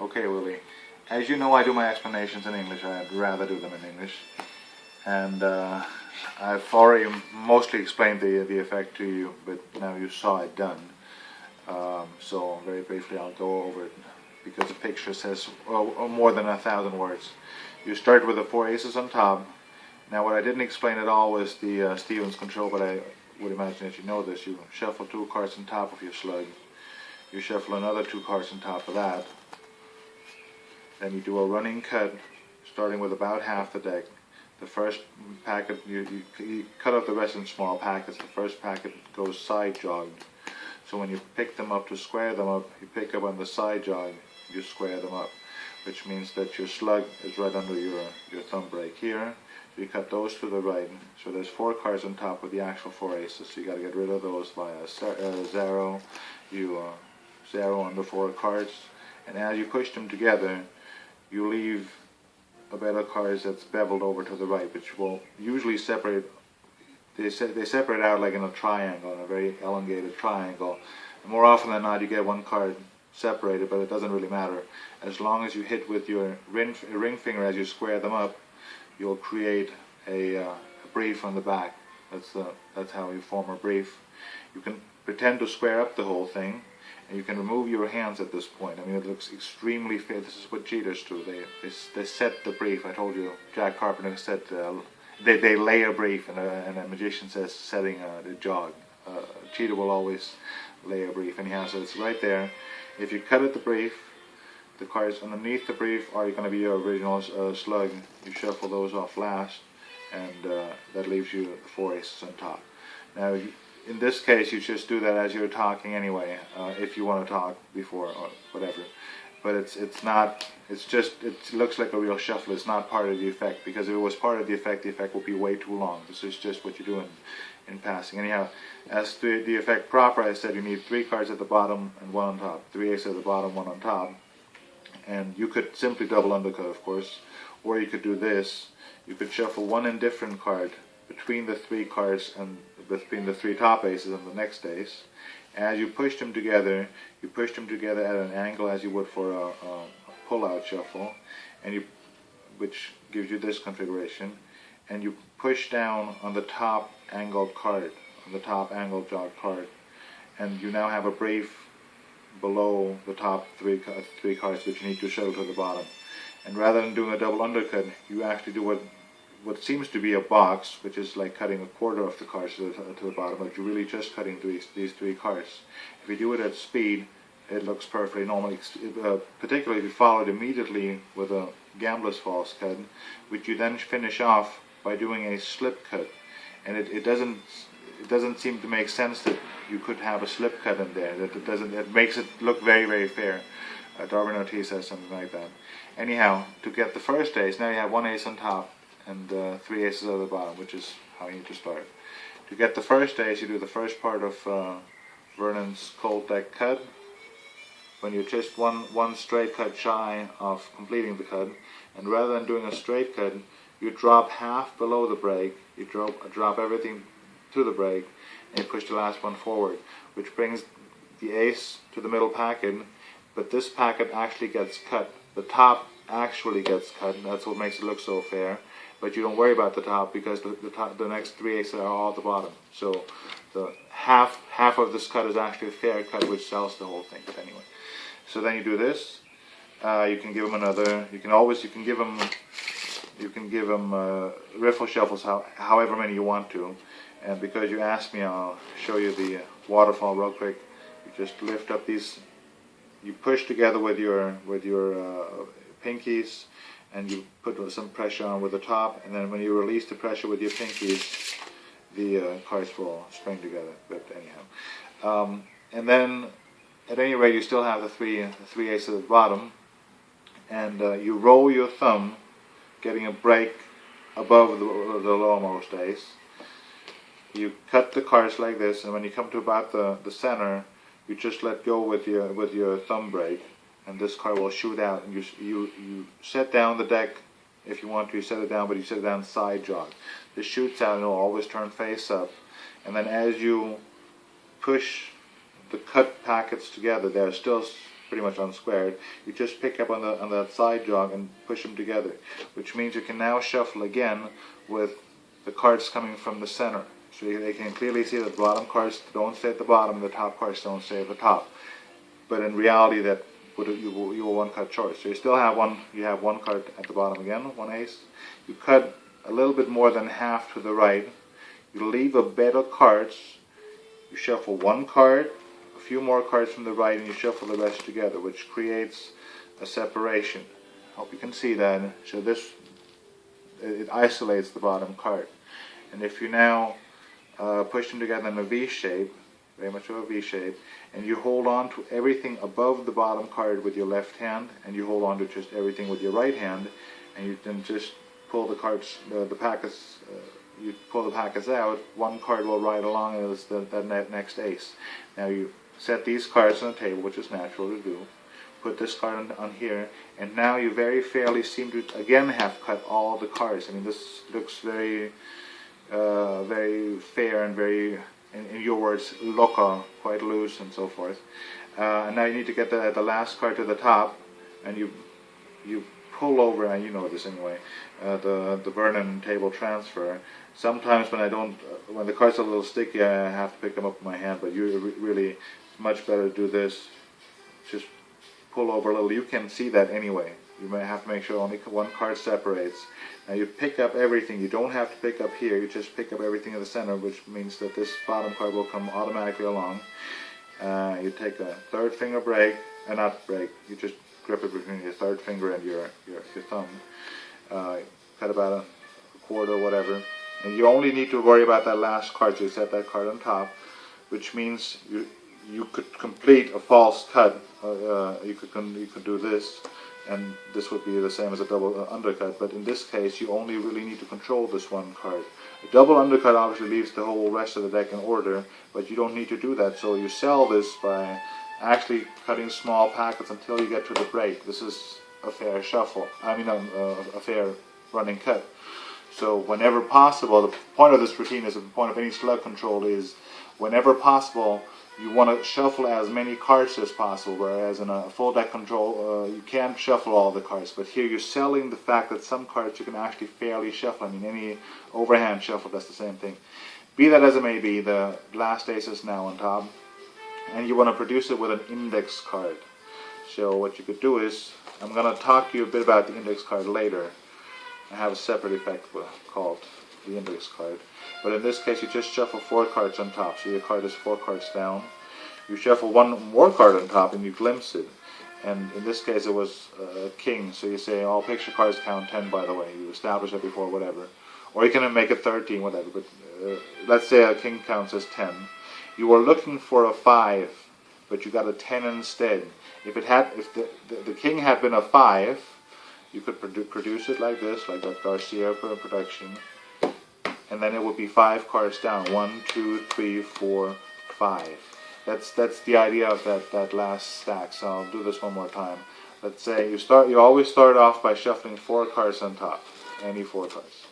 Okay, Willie. As you know, I do my explanations in English. I'd rather do them in English. And I've already mostly explained the effect to you, but now you saw it done. So very briefly I'll go over it, because the picture says more than 1,000 words. You start with the 4 aces on top. Now what I didn't explain at all was the Stevens control, but I would imagine that you know this. You shuffle 2 cards on top of your slug. You shuffle another 2 cards on top of that. Then you do a running cut, starting with about half the deck. The first packet, you cut off the rest in small packets. The first packet goes side jogged. So when you pick them up to square them up, you pick up on the side jog, you square them up, which means that your slug is right under your thumb break here. You cut those to the right. So there's 4 cards on top of the actual 4 aces. So you got to get rid of those via zero. You zero on the 4 cards, and as you push them together, you leave a bed of cards that's beveled over to the right, which will usually separate. They separate out like in a triangle, in a very elongated triangle. And more often than not, you get 1 card separated, but it doesn't really matter. As long as you hit with your ring finger as you square them up, you'll create a brief on the back. That's how you form a brief. You can pretend to square up the whole thing, and you can remove your hands at this point. I mean, it looks extremely fair. This is what cheaters do. They set the brief. I told you, Jack Carpenter said they lay a brief, and a magician says setting the jog. A cheater will always lay a brief, anyhow. So it's right there. If you cut at the brief, the cards underneath the brief are going to be your original slug. You shuffle those off last, and that leaves you the 4 aces on top. Now, in this case, you just do that as you're talking anyway, if you want to talk before or whatever. But it's not. It's just, it looks like a real shuffle. It's not part of the effect, because if it was part of the effect would be way too long. This is just what you do in passing. Anyhow, as to the effect proper, I said you need 3 cards at the bottom and 1 on top. 3 aces at the bottom, 1 on top. And you could simply double undercut, of course, or you could do this. You could shuffle 1 indifferent card between the 3 cards and between the 3 top aces and the next ace. As you push them together, at an angle as you would for a pull-out shuffle, and which gives you this configuration. And you push down on the top angled card, on the top angled jog card, and you now have a brief below the top 3 cards which you need to show to the bottom. And rather than doing a double undercut, you actually do what seems to be a box, which is like cutting a quarter of the cards to the bottom, but you're really just cutting these 3 cards. If you do it at speed, it looks perfectly normal, particularly if you follow it immediately with a gambler's false cut, which you then finish off by doing a slip cut. And it doesn't seem to make sense that you could have a slip cut in there. It makes it look very, very fair. Darwin Ortiz says something like that. Anyhow, to get the first ace, now you have 1 ace on top and 3 aces at the bottom, which is how you need to start. To get the first ace, you do the first part of Vernon's cold deck cut, when you're just one straight cut shy of completing the cut, and rather than doing a straight cut, you drop half below the break, you drop everything to the break, and you push the last one forward, which brings the ace to the middle packet, but this packet actually gets cut. The top actually gets cut, and that's what makes it look so fair. But you don't worry about the top, because the next 3 aces are all at the bottom. So the half of this cut is actually a fair cut, which sells the whole thing. But anyway, so then you do this. You can give them another. You can give them riffle shuffles, however many you want to. And because you asked me, I'll show you the waterfall real quick. You just lift up these. You push together with your pinkies, and you put some pressure on with the top, and then when you release the pressure with your pinkies, the cards will spring together. But anyhow, and then at any rate, you still have the three aces at the bottom, and you roll your thumb, getting a break above the lowermost ace. You cut the cards like this, and when you come to about the center, you just let go with your thumb break, and this card will shoot out. And you set down the deck if you want to. You set it down, but you set it down side jog. This shoots out, and it'll always turn face up. And then as you push the cut packets together, they're still pretty much unsquared, you just pick up on that side jog and push them together, which means you can now shuffle again with the cards coming from the center. So they can clearly see that the bottom cards don't stay at the bottom and the top cards don't stay at the top. But in reality, that you will one cut short. So you still have one card at the bottom again, one ace. You cut a little bit more than half to the right. You leave a bed of cards. You shuffle one card, a few more cards from the right, and you shuffle the rest together, which creates a separation. Hope you can see that. So it isolates the bottom card. And if you now push them together in a V shape, very much of a V shape, and you hold on to everything above the bottom card with your left hand, and you hold on to just everything with your right hand, and you then just pull the cards, the packets, you pull the packets out, one card will ride along as that next ace. Now you set these cards on the table, which is natural to do, put this card on here, and now you very fairly seem to again have cut all the cards. I mean, this looks very very fair and very, in your words, loca, quite loose and so forth. And now you need to get the last card to the top, and you pull over, and you know this anyway, the Vernon table transfer. Sometimes when the cards are a little sticky, I have to pick them up with my hand, but really, it's much better to do this. Just pull over a little. You can see that anyway. You may have to make sure only one card separates. Now you pick up everything. You don't have to pick up here. You just pick up everything in the center, which means that this bottom card will come automatically along. You take a third finger break, not break. You just grip it between your third finger and your thumb. Cut about a quarter or whatever. And you only need to worry about that last card. So you set that card on top, which means you could complete a false cut. You could do this, and this would be the same as a double undercut, but in this case you only really need to control this one card. A double undercut obviously leaves the whole rest of the deck in order, but you don't need to do that, so you sell this by actually cutting small packets until you get to the break. This is a fair shuffle, a fair running cut. So whenever possible, the point of this routine is, the point of any slug control is, whenever possible, you want to shuffle as many cards as possible, whereas in a full deck control, you can't shuffle all the cards. But here you're selling the fact that some cards you can actually fairly shuffle. I mean, any overhand shuffle, that's the same thing. Be that as it may be, the last ace is now on top, and you want to produce it with an index card. So what you could do is, I'm going to talk to you a bit about the index card later. I have a separate effect called the index card. But in this case, you just shuffle 4 cards on top. So your card is 4 cards down. You shuffle one more card on top and you glimpse it. And in this case, it was a king. So you say, all picture cards count 10, by the way. You establish it before, whatever. Or you can make it 13, whatever. But let's say a king counts as 10. You were looking for a 5, but you got a 10 instead. If the king had been a 5, you could produce it like this, like that Garcia production. And then it would be 5 cards down. 1, 2, 3, 4, 5. That's the idea of that last stack. So I'll do this one more time. Let's say you always start off by shuffling 4 cards on top. Any 4 cards.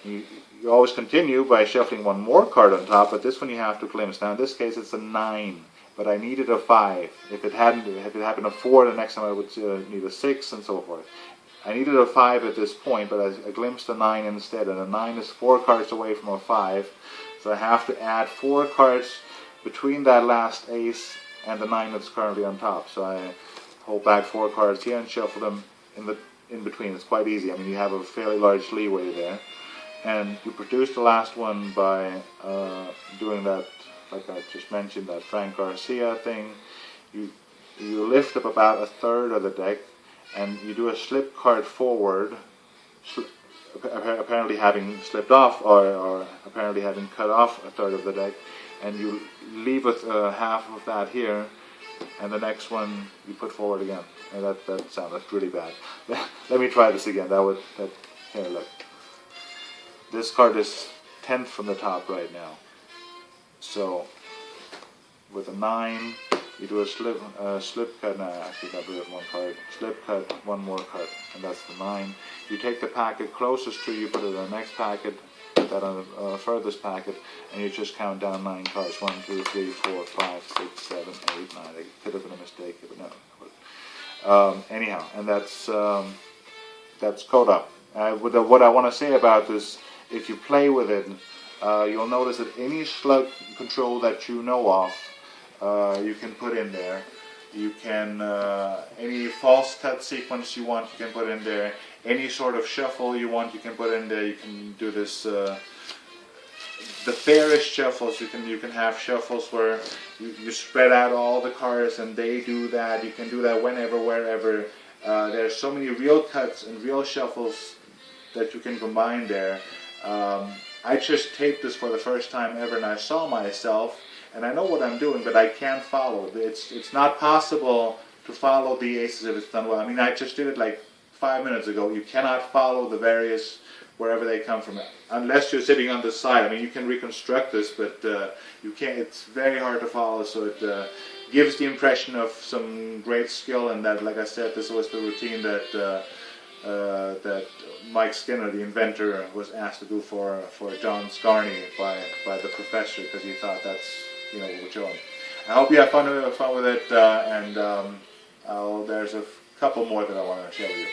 You always continue by shuffling one more card on top, but this one you have to glimpse. Now in this case it's a 9, but I needed a 5. If it had been a 4, the next time I would need a 6 and so forth. I needed a 5 at this point, but I glimpsed a 9 instead, and a 9 is 4 cards away from a 5, so I have to add 4 cards between that last ace and the 9 that's currently on top. So I hold back 4 cards here and shuffle them in between. It's quite easy. I mean, you have a fairly large leeway there, and you produce the last one by doing that, like I just mentioned, that Frank Garcia thing. You lift up about a third of the deck, and you do a slip card forward, apparently having slipped off or apparently having cut off a third of the deck, and you leave with half of that here, and the next one you put forward again. And that sounded really bad. Let me try this again. Here, look. This card is 10th from the top right now. So with a 9, you do a slip cut. No, I actually got rid of 1 card. Slip cut, 1 more cut, and that's the 9. You take the packet closest to you, put it in the next packet, put that on the furthest packet, and you just count down 9 cards. 1, 2, 3, 4, 5, 6, 7, 8, 9. It could have been a mistake, but no. Anyhow, and that's kota. What I want to say about this, if you play with it, you'll notice that any slug control that you know of, you can put in there. You can, any false cut sequence you want, you can put in there. Any sort of shuffle you want, you can put in there. You can do this, the fairest shuffles, you can have shuffles where you spread out all the cards and they do that. You can do that whenever, wherever. There's so many real cuts and real shuffles that you can combine there. I just taped this for the first time ever, and I saw myself, and I know what I'm doing, but I can't follow. It's not possible to follow the aces if it's done well. I mean, I just did it like 5 minutes ago. You cannot follow the various wherever they come from, unless you're sitting on the side. I mean, you can reconstruct this, but you can't. It's very hard to follow. So it gives the impression of some great skill, and that, like I said, this was the routine that that Mike Skinner, the inventor, was asked to do for John Scarney by the professor, because he thought that's, you know, what we're showing. I hope you have fun with it, and there's a couple more that I want to share with you.